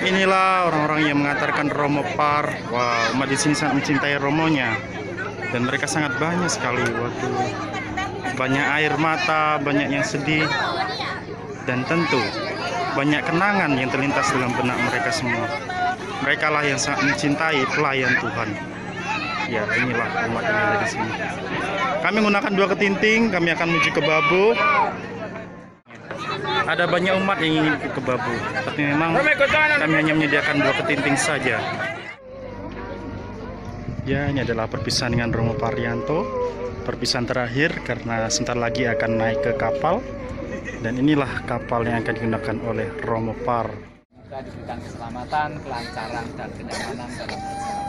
Inilah orang-orang yang mengantarkan Romo Par. Wah, umat di sini sangat mencintai Romonya. Dan mereka sangat banyak sekali. Waduh, banyak air mata, banyak yang sedih. Dan tentu, banyak kenangan yang terlintas dalam benak mereka semua. Mereka lah yang sangat mencintai pelayan Tuhan. Ya, inilah umat yang ada di sini. Kami menggunakan 2 ketinting, kami akan menuju ke Babu. Ada banyak umat yang ingin ke Babu, tapi memang kami hanya menyediakan 2 ketinting saja. Ya, ini adalah perpisahan dengan Romo Parianto, perpisahan terakhir karena sebentar lagi akan naik ke kapal. Dan inilah kapal yang akan digunakan oleh Romo Par. Semoga diberikan keselamatan, kelancaran, dan kenyamanan dalam perjalanan.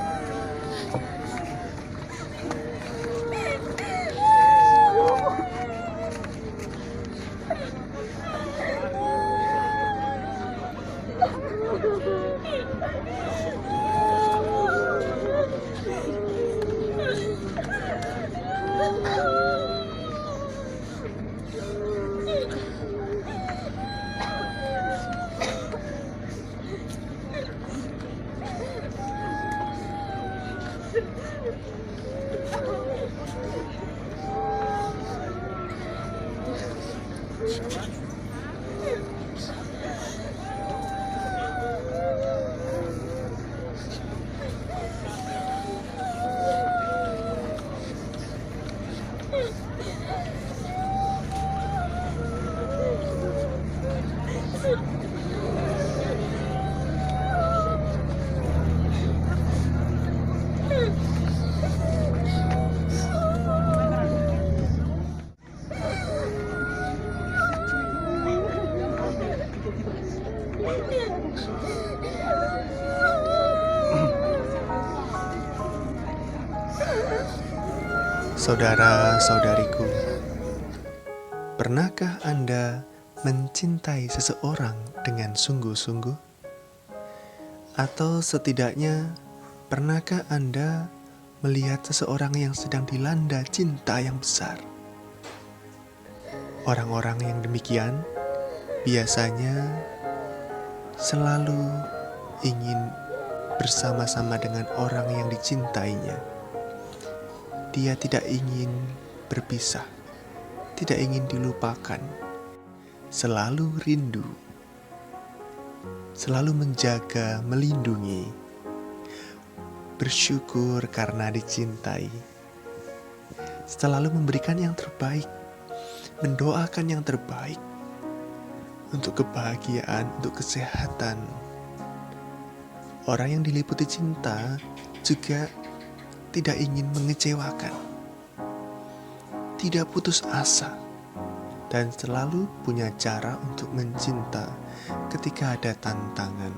Saudara-saudariku, pernahkah Anda mencintai seseorang dengan sungguh-sungguh? Atau setidaknya, pernahkah Anda melihat seseorang yang sedang dilanda cinta yang besar? Orang-orang yang demikian biasanya selalu ingin bersama-sama dengan orang yang dicintainya. Dia tidak ingin berpisah, tidak ingin dilupakan, selalu rindu, selalu menjaga, melindungi, bersyukur karena dicintai, selalu memberikan yang terbaik, mendoakan yang terbaik untuk kebahagiaan, untuk kesehatan. Orang yang diliputi cinta juga tidak ingin mengecewakan, tidak putus asa, dan selalu punya cara untuk mencinta ketika ada tantangan.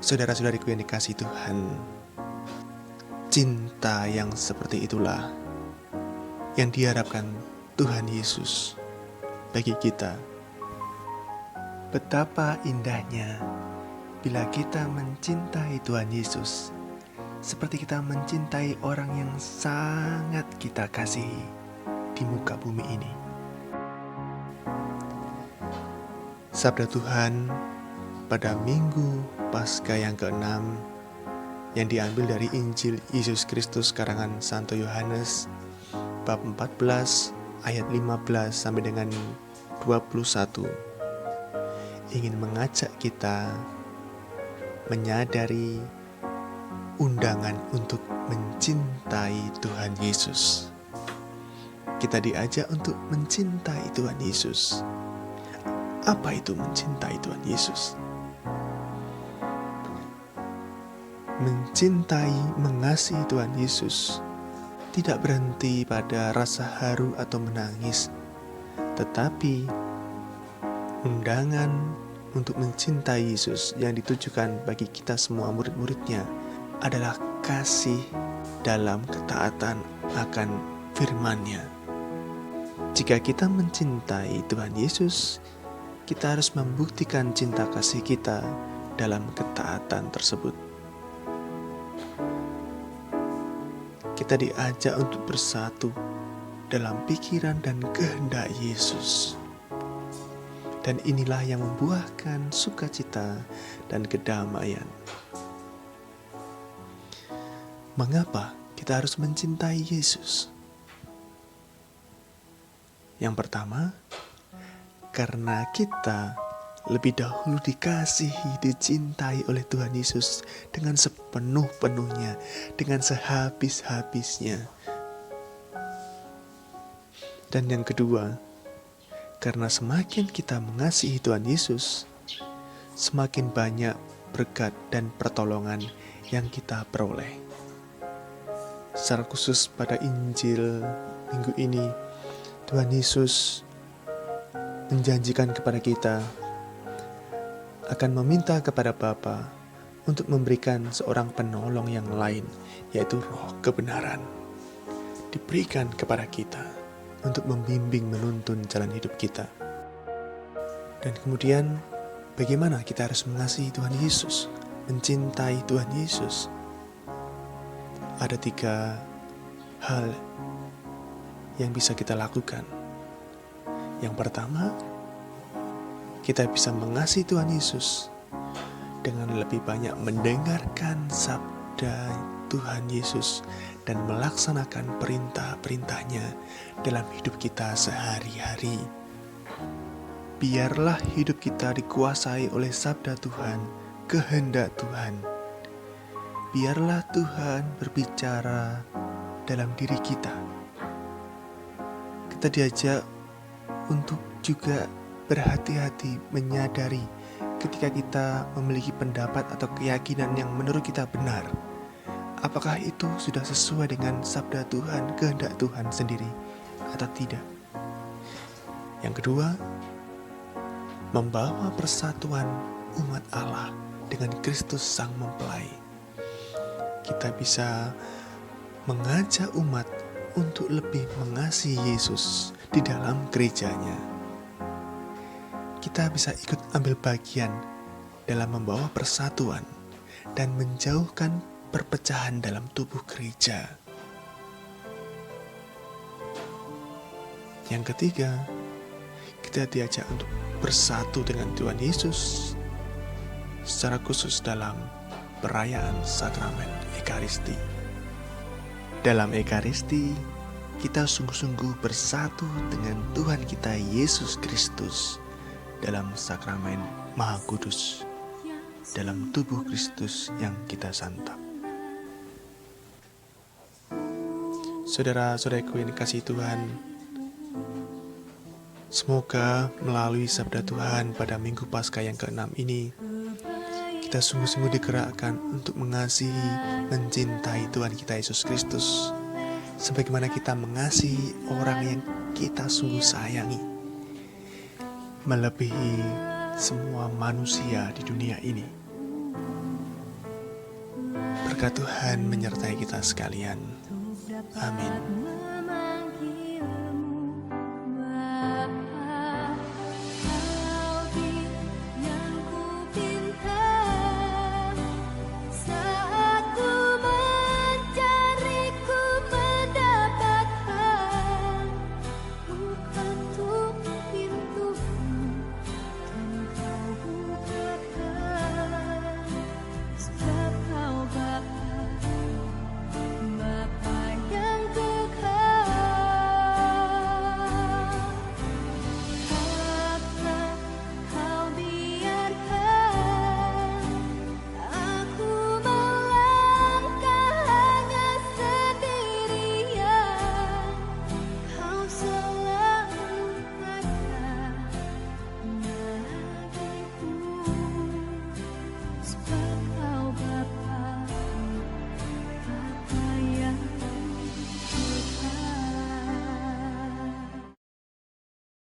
Saudara-saudariku yang dikasihi Tuhan, cinta yang seperti itulah yang diharapkan Tuhan Yesus bagi kita. Betapa indahnya bila kita mencintai Tuhan Yesus seperti kita mencintai orang yang sangat kita kasihi di muka bumi ini. Sabda Tuhan pada Minggu Paskah yang ke-6 yang diambil dari Injil Yesus Kristus karangan Santo Yohanes bab 14 ayat 15 sampai dengan 21 ingin mengajak kita menyadari undangan untuk mencintai Tuhan Yesus. Kita diajak untuk mencintai Tuhan Yesus. Apa itu mencintai Tuhan Yesus? Mencintai, mengasihi Tuhan Yesus tidak berhenti pada rasa haru atau menangis, tetapi undangan untuk mencintai Yesus yang ditujukan bagi kita semua murid-muridnya adalah kasih dalam ketaatan akan firman-Nya. Jika kita mencintai Tuhan Yesus, kita harus membuktikan cinta kasih kita dalam ketaatan tersebut. Kita diajak untuk bersatu dalam pikiran dan kehendak Yesus. Dan inilah yang membuahkan sukacita dan kedamaian. Mengapa kita harus mencintai Yesus? Yang pertama, karena kita lebih dahulu dikasihi, dicintai oleh Tuhan Yesus dengan sepenuh-penuhnya, dengan sehabis-habisnya. Dan yang kedua, karena semakin kita mengasihi Tuhan Yesus, semakin banyak berkat dan pertolongan yang kita peroleh. Secara khusus pada Injil minggu ini, Tuhan Yesus menjanjikan kepada kita akan meminta kepada Bapa untuk memberikan seorang penolong yang lain, yaitu Roh kebenaran, diberikan kepada kita untuk membimbing menuntun jalan hidup kita. Dan kemudian bagaimana kita harus mengasihi Tuhan Yesus, mencintai Tuhan Yesus? Ada 3 hal yang bisa kita lakukan. Yang pertama, kita bisa mengasihi Tuhan Yesus dengan lebih banyak mendengarkan sabda Tuhan Yesus dan melaksanakan perintah-perintahnya dalam hidup kita sehari-hari. Biarlah hidup kita dikuasai oleh sabda Tuhan, kehendak Tuhan. Biarlah Tuhan berbicara dalam diri kita. Kita diajak untuk juga berhati-hati menyadari ketika kita memiliki pendapat atau keyakinan yang menurut kita benar. Apakah itu sudah sesuai dengan sabda Tuhan, kehendak Tuhan sendiri atau tidak? Yang kedua, membawa persatuan umat Allah dengan Kristus Sang Mempelai. Kita bisa mengajak umat untuk lebih mengasihi Yesus di dalam gerejanya. Kita bisa ikut ambil bagian dalam membawa persatuan dan menjauhkan perpecahan dalam tubuh gereja. Yang ketiga, kita diajak untuk bersatu dengan Tuhan Yesus secara khusus dalam perayaan sakramen Ekaristi. Dalam Ekaristi, kita sungguh-sungguh bersatu dengan Tuhan kita Yesus Kristus dalam sakramen Maha Kudus, dalam tubuh Kristus yang kita santap. Saudara-saudaraku yang dikasihi Tuhan, semoga melalui sabda Tuhan pada Minggu Paskah yang ke-6 ini, kita sungguh-sungguh digerakkan untuk mengasihi, mencintai Tuhan kita Yesus Kristus, sebagaimana kita mengasihi orang yang kita sungguh sayangi, melebihi semua manusia di dunia ini. Berkat Tuhan menyertai kita sekalian. Amin.